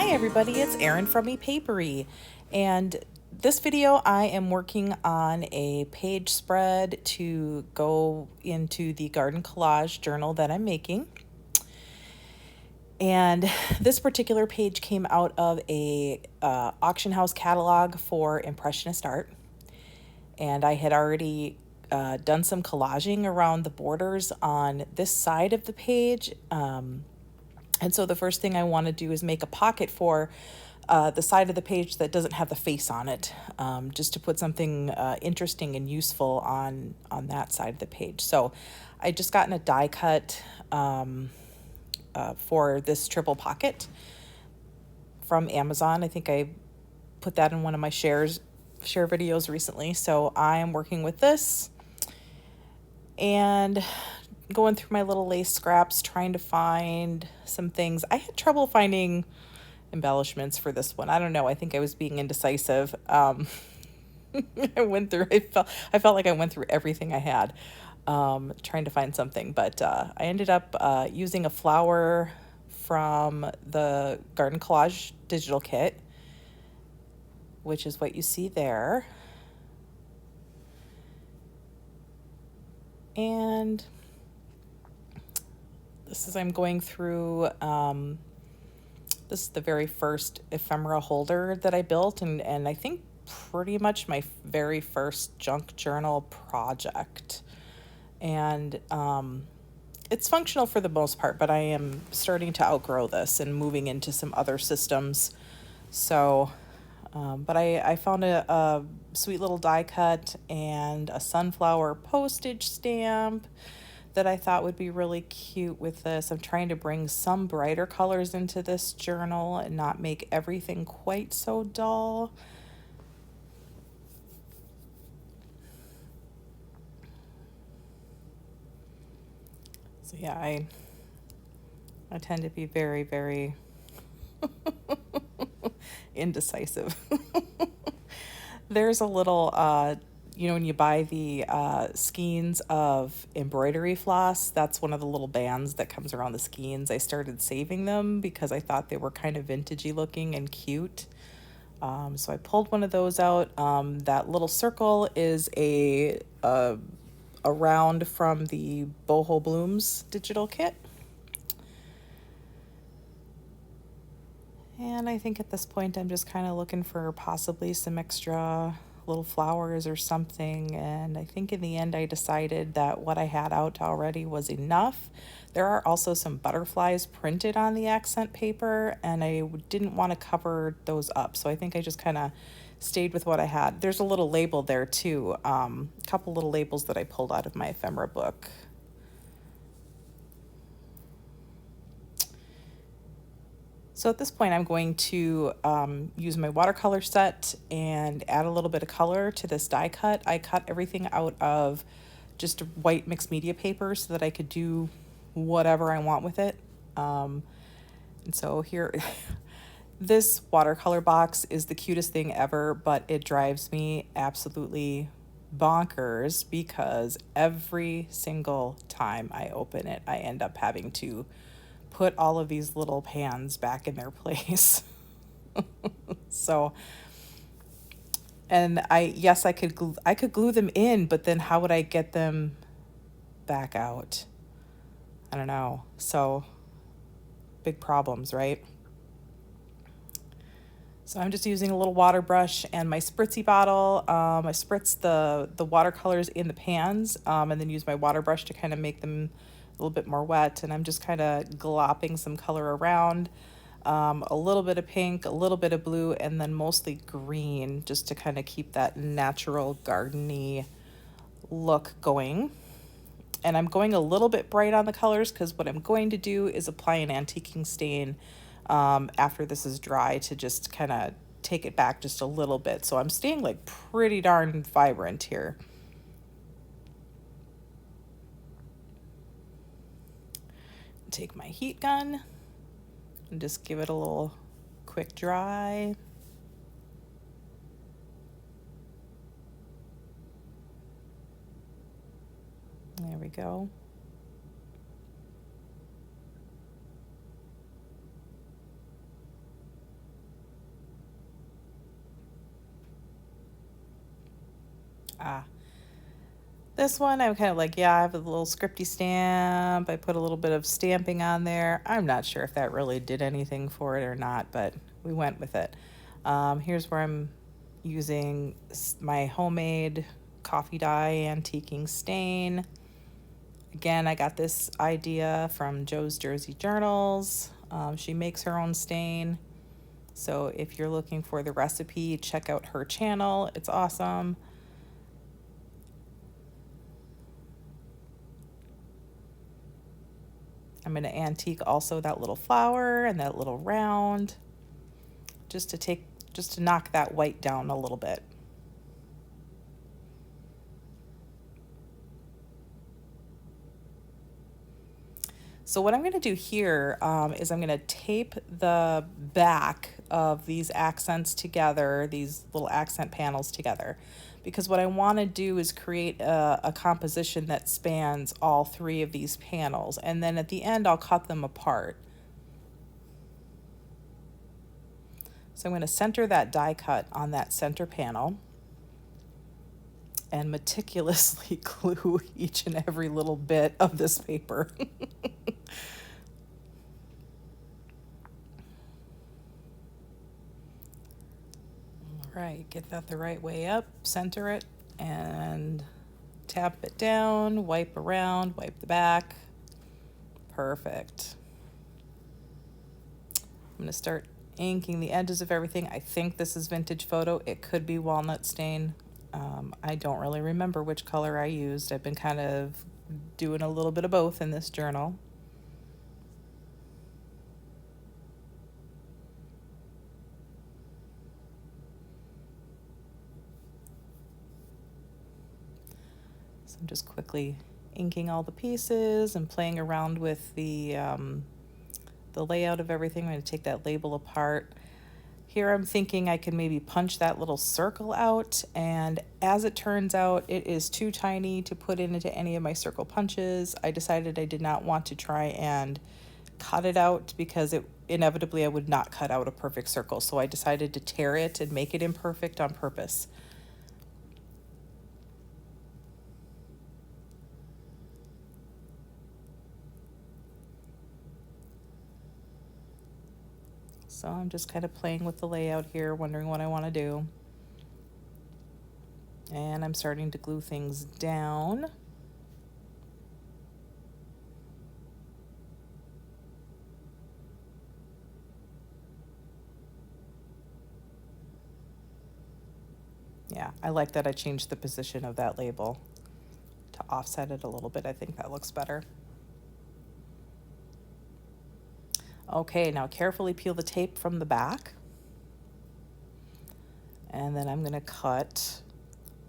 Hi everybody, it's Erin from Epapery, and this video I am working on a page spread to go into the Garden Collage Journal that I'm making. And this particular page came out of a auction house catalog for Impressionist art, and I had already done some collaging around the borders on this side of the page. And so the first thing I want to do is make a pocket for the side of the page that doesn't have the face on it, just to put something interesting and useful on that side of the page. So I just gotten a die cut for this triple pocket from Amazon. I think I put that in one of my share videos recently. So I am working with this and going through my little lace scraps, trying to find some things. I had trouble finding embellishments for this one. I don't know. I think I was being indecisive. I felt like I went through everything I had, trying to find something, but I ended up using a flower from the Garden Collage digital kit, which is what you see there. And this is, I'm going through, this is the very first ephemera holder that I built, and I think pretty much my very first junk journal project. And it's functional for the most part, but I am starting to outgrow this and moving into some other systems. So, but I found a sweet little die cut and a sunflower postage stamp that I thought would be really cute with this. I'm trying to bring some brighter colors into this journal and not make everything quite so dull. So yeah, I tend to be very, very indecisive. There's a little, when you buy the skeins of embroidery floss, that's one of the little bands that comes around the skeins. I started saving them because I thought they were kind of vintagey looking and cute. So I pulled one of those out. That little circle is a round from the Boho Blooms digital kit. And I think at this point I'm just kind of looking for possibly some extra little flowers or something. And I think in the end I decided that what I had out already was enough. There are also some butterflies printed on the accent paper, and I didn't want to cover those up. So I think I just kind of stayed with what I had. There's a little label there too, a couple little labels that I pulled out of my ephemera book. So at this point, I'm going to use my watercolor set and add a little bit of color to this die cut. I cut everything out of just white mixed media paper so that I could do whatever I want with it. And so here, this watercolor box is the cutest thing ever, but it drives me absolutely bonkers because every single time I open it, I end up having to put all of these little pans back in their place. So, and I could glue them in, but then how would I get them back out? I don't know. So big problems, right? So I'm just using a little water brush and my spritzy bottle. I spritz the watercolors in the pans, and then use my water brush to kind of make them a little bit more wet, and I'm just kind of glopping some color around, a little bit of pink, a little bit of blue, and then mostly green, just to kind of keep that natural gardeny look going. And I'm going a little bit bright on the colors because what I'm going to do is apply an antiquing stain after this is dry to just kind of take it back just a little bit. So I'm staying like pretty darn vibrant here. Take my heat gun and just give it a little quick dry. There we go. This one, I'm kind of like, yeah, I have a little scripty stamp. I put a little bit of stamping on there. I'm not sure if that really did anything for it or not, but we went with it. Here's where I'm using my homemade coffee dye antiquing stain. Again, I got this idea from Joe's Jersey Journals. She makes her own stain. So if you're looking for the recipe, check out her channel. It's awesome. I'm going to antique also that little flower and that little round just to knock that white down a little bit. So what I'm going to do here is I'm going to tape the back of these accents together, these little accent panels together, because what I want to do is create a composition that spans all three of these panels, and then at the end I'll cut them apart. So I'm going to center that die cut on that center panel and meticulously glue each and every little bit of this paper. All right, get that the right way up, center it, and tap it down, wipe around, wipe the back. Perfect. I'm going to start inking the edges of everything. I think this is vintage photo. It could be walnut stain. I don't really remember which color I used. I've been kind of doing a little bit of both in this journal. So I'm just quickly inking all the pieces and playing around with the layout of everything. I'm going to take that label apart. Here I'm thinking I could maybe punch that little circle out, and as it turns out, it is too tiny to put into any of my circle punches. I decided I did not want to try and cut it out because inevitably I would not cut out a perfect circle, so I decided to tear it and make it imperfect on purpose. So I'm just kind of playing with the layout here, wondering what I want to do. And I'm starting to glue things down. Yeah, I like that I changed the position of that label to offset it a little bit. I think that looks better. Okay, now carefully peel the tape from the back. And then I'm going to cut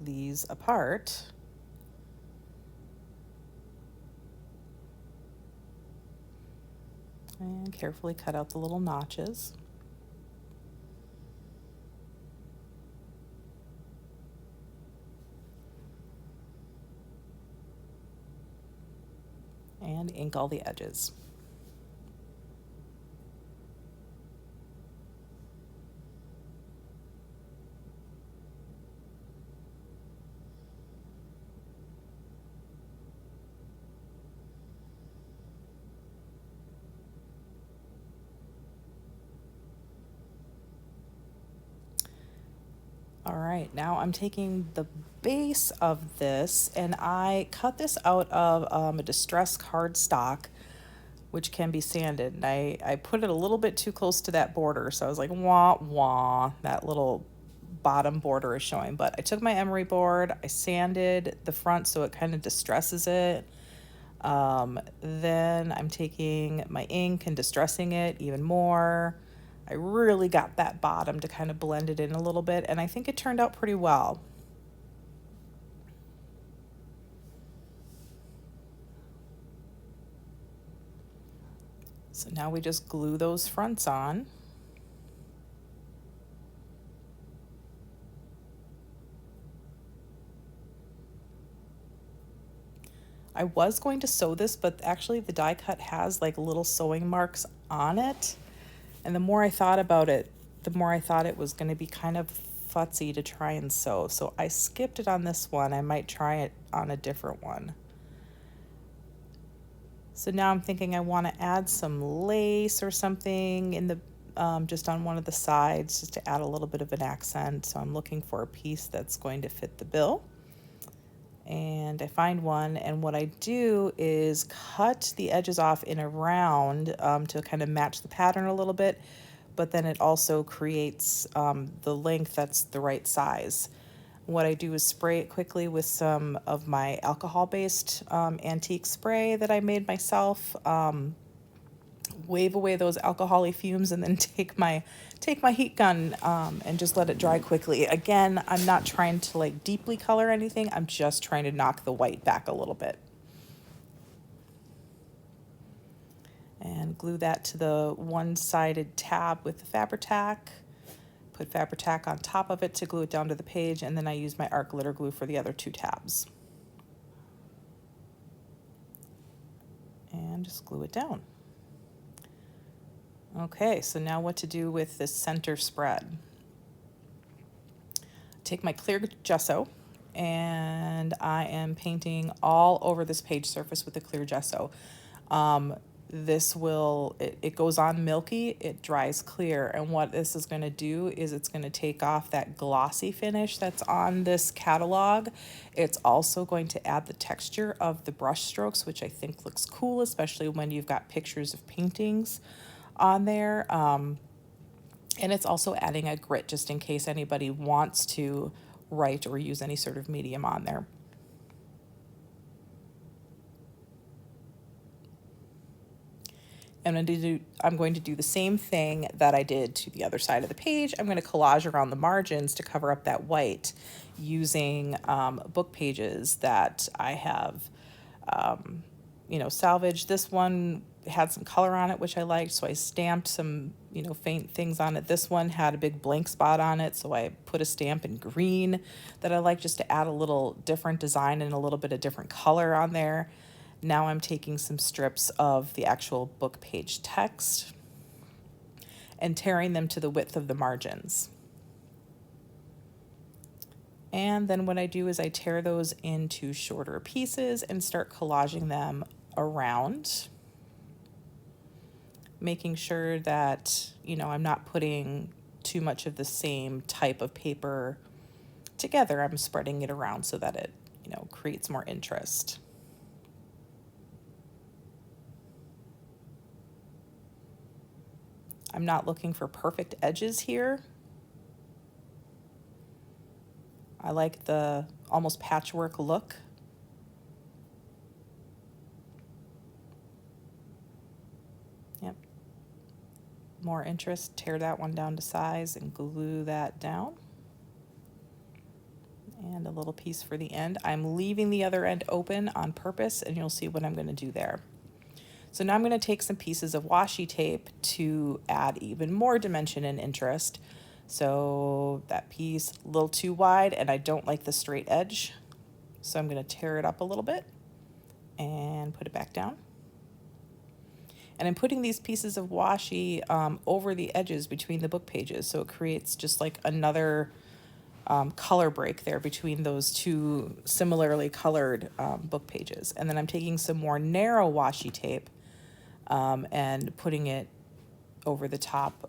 these apart. And carefully cut out the little notches. And ink all the edges. All right, now I'm taking the base of this and I cut this out of a distressed cardstock, which can be sanded. And I put it a little bit too close to that border, so I was like, wah, wah, that little bottom border is showing. But I took my emery board, I sanded the front so it kind of distresses it. Then I'm taking my ink and distressing it even more. I really got that bottom to kind of blend it in a little bit, and I think it turned out pretty well. So now we just glue those fronts on. I was going to sew this, but actually the die cut has like little sewing marks on it. And the more I thought about it, the more I thought it was going to be kind of futzy to try and sew, so I skipped it on this one. I might try it on a different one. So now I'm thinking I want to add some lace or something in the just on one of the sides, just to add a little bit of an accent. So I'm looking for a piece that's going to fit the bill. And I find one, and what I do is cut the edges off in a round to kind of match the pattern a little bit, but then it also creates the length that's the right size. What I do is spray it quickly with some of my alcohol-based antique spray that I made myself. Wave away those alcohol-y fumes, and then take my heat gun and just let it dry quickly. Again, I'm not trying to like deeply color anything. I'm just trying to knock the white back a little bit. And glue that to the one-sided tab with the Fabri-Tac. Put Fabri-Tac on top of it to glue it down to the page, and then I use my art glitter glue for the other two tabs. And just glue it down. Okay, so now what to do with this center spread. Take my clear gesso, and I am painting all over this page surface with the clear gesso. It goes on milky, it dries clear, and what this is going to do is it's going to take off that glossy finish that's on this catalog. It's also going to add the texture of the brush strokes, which I think looks cool, especially when you've got pictures of paintings on there. And it's also adding a grit just in case anybody wants to write or use any sort of medium on there. And I'm going to do the same thing that I did to the other side of the page. I'm going to collage around the margins to cover up that white using book pages that I have salvaged. This one had some color on it, which I liked, so I stamped some faint things on it. This one had a big blank spot on it, so I put a stamp in green that I like, just to add a little different design and a little bit of different color on there. Now I'm taking some strips of the actual book page text and tearing them to the width of the margins. And then what I do is I tear those into shorter pieces and start collaging them around, making sure that, I'm not putting too much of the same type of paper together. I'm spreading it around so that it, creates more interest. I'm not looking for perfect edges here. I like the almost patchwork look. Yep. More interest, tear that one down to size and glue that down. And a little piece for the end. I'm leaving the other end open on purpose, and you'll see what I'm going to do there. So now I'm going to take some pieces of washi tape to add even more dimension and interest. So that piece a little too wide, and I don't like the straight edge. So I'm going to tear it up a little bit and put it back down. And I'm putting these pieces of washi over the edges between the book pages, so it creates just like another color break there between those two similarly colored book pages. And then I'm taking some more narrow washi tape and putting it over the top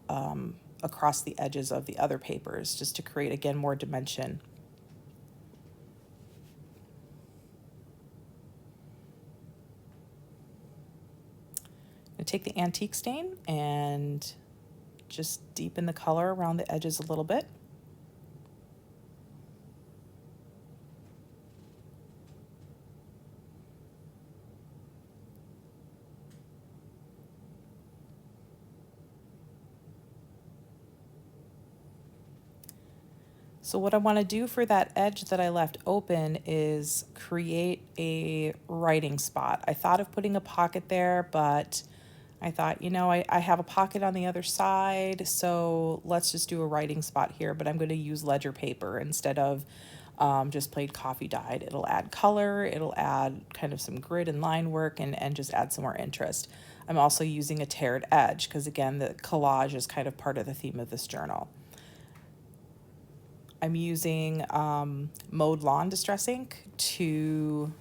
across the edges of the other papers, just to create, again, more dimension. I take the antique stain and just deepen the color around the edges a little bit. So what I want to do for that edge that I left open is create a writing spot. I thought of putting a pocket there, but I thought, I have a pocket on the other side, so let's just do a writing spot here, but I'm going to use ledger paper instead of just plain coffee dyed. It'll add color, it'll add kind of some grid and line work, and just add some more interest. I'm also using a teared edge because, again, the collage is kind of part of the theme of this journal. I'm using Mowed Lawn Distress ink to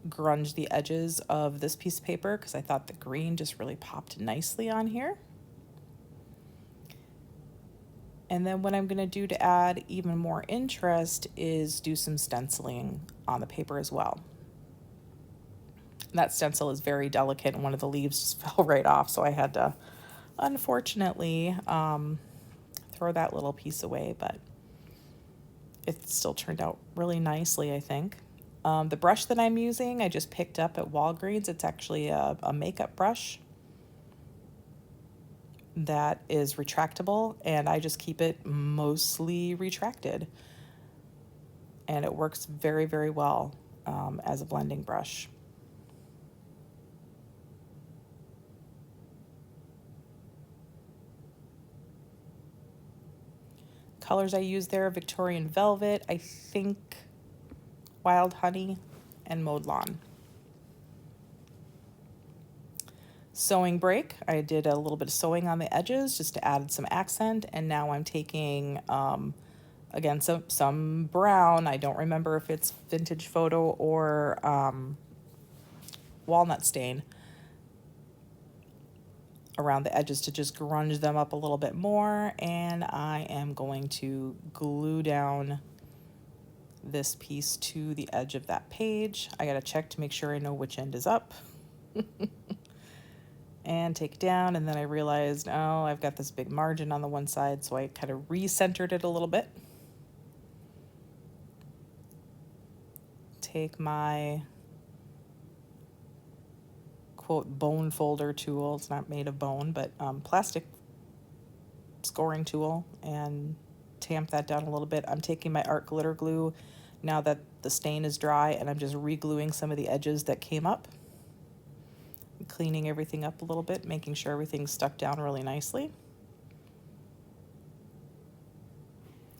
grunge the edges of this piece of paper because I thought the green just really popped nicely on here. And then what I'm going to do to add even more interest is do some stenciling on the paper as well. That stencil is very delicate and one of the leaves just fell right off, so I had to unfortunately throw that little piece away, but it still turned out really nicely, I think. The brush that I'm using, I just picked up at Walgreens. It's actually a makeup brush that is retractable, and I just keep it mostly retracted. And it works very, very well as a blending brush. Colors I use there, Victorian Velvet, I think Wild Honey, and Mowed Lawn. Sewing break, I did a little bit of sewing on the edges just to add some accent, and now I'm taking, again, some brown. I don't remember if it's Vintage Photo or walnut stain around the edges to just grunge them up a little bit more, and I am going to glue down this piece to the edge of that page. I gotta check to make sure I know which end is up. And take it down, and then I realized, oh, I've got this big margin on the one side, so I kind of recentered it a little bit. Take my quote bone folder tool, it's not made of bone, but plastic scoring tool, and tamp that down a little bit. I'm taking my art glitter glue now that the stain is dry, and I'm just re-gluing some of the edges that came up. Cleaning everything up a little bit, making sure everything's stuck down really nicely.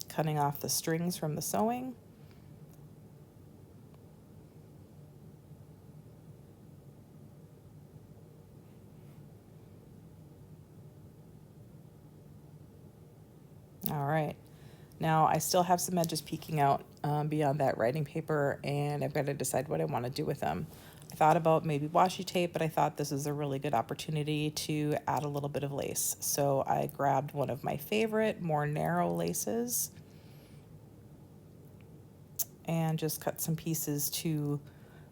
Cutting off the strings from the sewing. All right, now I still have some edges peeking out beyond that writing paper, and I've got to decide what I want to do with them. I thought about maybe washi tape, but I thought this is a really good opportunity to add a little bit of lace. So I grabbed one of my favorite, more narrow laces and just cut some pieces to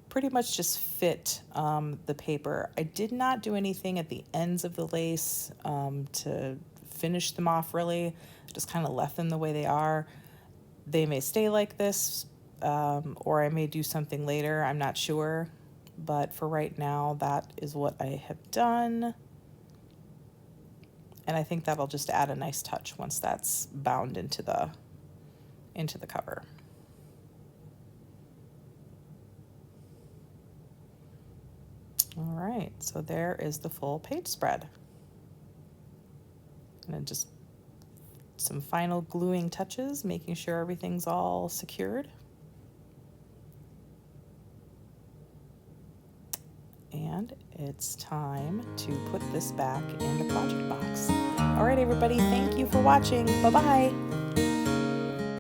pretty much just fit the paper. I did not do anything at the ends of the lace to finish them off really. I just kind of left them the way they are. They may stay like this, or I may do something later, I'm not sure. But for right now, that is what I have done. And I think that'll just add a nice touch once that's bound into the cover. All right, so there is the full page spread. And then just some final gluing touches, making sure everything's all secured. And it's time to put this back in the project box. All right, everybody, thank you for watching. Bye-bye.